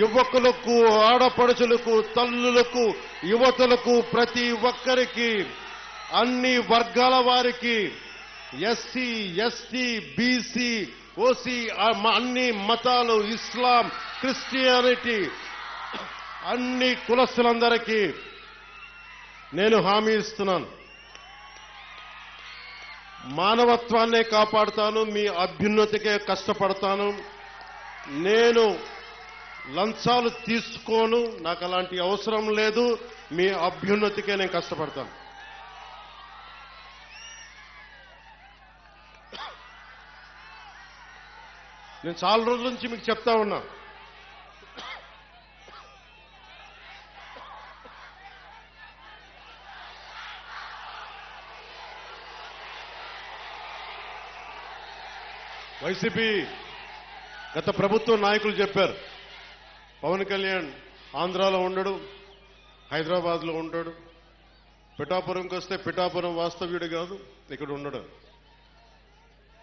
యువకులకు, ఆడపడుచులకు, తల్లులకు, యువతులకు, ప్రతి ఒక్కరికి, అన్ని వర్గాల వారికి, ఎస్సీ, ఎస్టీ, బీసీ, ఓసీ, అన్ని మతాలు, ఇస్లాం, క్రిస్టియానిటీ, అన్ని కులస్తులందరికీ నేను హామీ ఇస్తున్నాను. మానవత్వాన్నే కాపాడుతాను, మీ అభ్యున్నతికే కష్టపడతాను. నేను లంచాలు తీసుకోను, నాకు అలాంటి అవసరం లేదు. మీ అభ్యున్నతికే నేను కష్టపడతాను. నేను చాలా రోజుల నుంచి మీకు చెప్తా ఉన్నా, వైసీపీ గత ప్రభుత్వ నాయకులు చెప్పారు, పవన్ కళ్యాణ్ ఆంధ్రాలో ఉండడు, హైదరాబాద్లో ఉంటాడు, పిఠాపురంకి వస్తే పిఠాపురం వాస్తవ్యుడు కాదు, ఇక్కడ ఉండడు.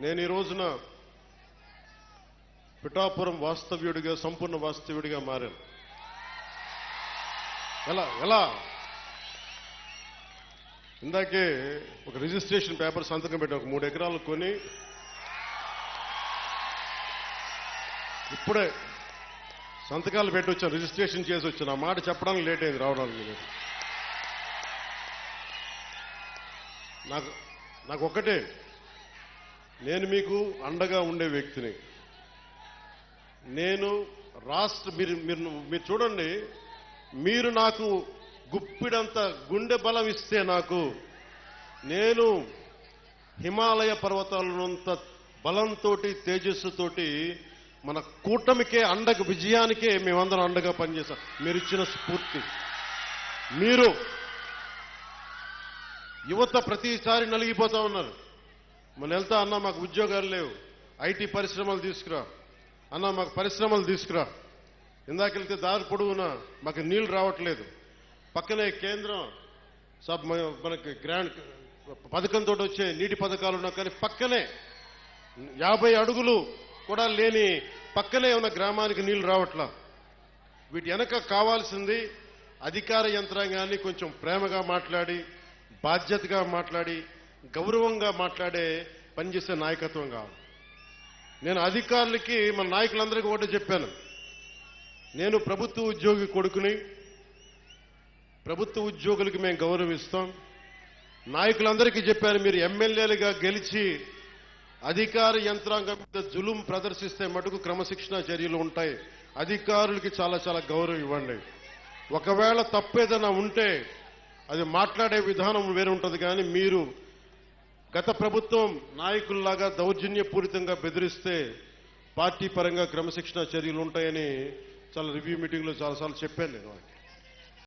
నేను ఈ రోజున పిఠాపురం వాస్తవ్యుడిగా, సంపూర్ణ వాస్తవ్యుడిగా మారాను. ఎలా ఇందాకే ఒక రిజిస్ట్రేషన్ పేపర్ సంతకం పెట్టాను, ఒక 3 ఎకరాలు కొని ఇప్పుడే సంతకాలు పెట్టి వచ్చాను, రిజిస్ట్రేషన్ చేసి వచ్చాను. ఆ మాట చెప్పడానికి లేట్ అయింది, రావడానికి లేదు. నాకు ఒక్కటే, నేను మీకు అండగా ఉండే వ్యక్తిని. నేను మీరు చూడండి, మీరు నాకు గుప్పిడంత గుండె బలం ఇస్తే నాకు, నేను హిమాలయ పర్వతాలనంత బలంతో, తేజస్సుతోటి మన కూటమికే అండగా, విజయానికే మేమందరం అండగా పనిచేస్తాం. మీరు ఇచ్చిన స్ఫూర్తి. మీరు యువత ప్రతిసారి నలిగిపోతా ఉన్నారు. మన వెళ్తా అన్నా మాకు ఉద్యోగాలు లేవు, ఐటీ పరిశ్రమలు తీసుకురా అన్నా, మాకు పరిశ్రమలు తీసుకురా. ఇందాకెళ్తే దారి పొడవునా మాకు నీళ్లు రావట్లేదు. పక్కనే కేంద్రం మనకి గ్రాండ్ పథకంతో వచ్చే నీటి పథకాలు ఉన్నా కానీ పక్కనే 50 అడుగులు కూడా లేని పక్కనే ఉన్న గ్రామానికి నీళ్లు రావట్లా. వీటి వెనక కావాల్సింది అధికార యంత్రాంగాన్ని కొంచెం ప్రేమగా మాట్లాడి, బాధ్యతగా మాట్లాడి, గౌరవంగా మాట్లాడే పనిచేసే నాయకత్వం కావాలి. నేను అధికారులకి, మన నాయకులందరికీ ఒకటే చెప్పాను, నేను ప్రభుత్వ ఉద్యోగి కొడుకుని, ప్రభుత్వ ఉద్యోగులకి మేము గౌరవిస్తాం. నాయకులందరికీ చెప్పాను, మీరు ఎమ్మెల్యేలుగా గెలిచి అధికార యంత్రాంగం మీద జులుం ప్రదర్శిస్తే మటుకు క్రమశిక్షణ చర్యలు ఉంటాయి. అధికారులకి చాలా చాలా గౌరవం ఇవ్వండి. ఒకవేళ తప్పేదైనా ఉంటే అది మాట్లాడే విధానం వేరే ఉంటుంది, కానీ మీరు గత ప్రభుత్వం నాయకుల్లాగా దౌర్జన్యపూరితంగా బెదిరిస్తే పార్టీ పరంగా క్రమశిక్షణ చర్యలు ఉంటాయని చాలా రివ్యూ మీటింగ్లో చాలాసార్లు చెప్పాను నేను.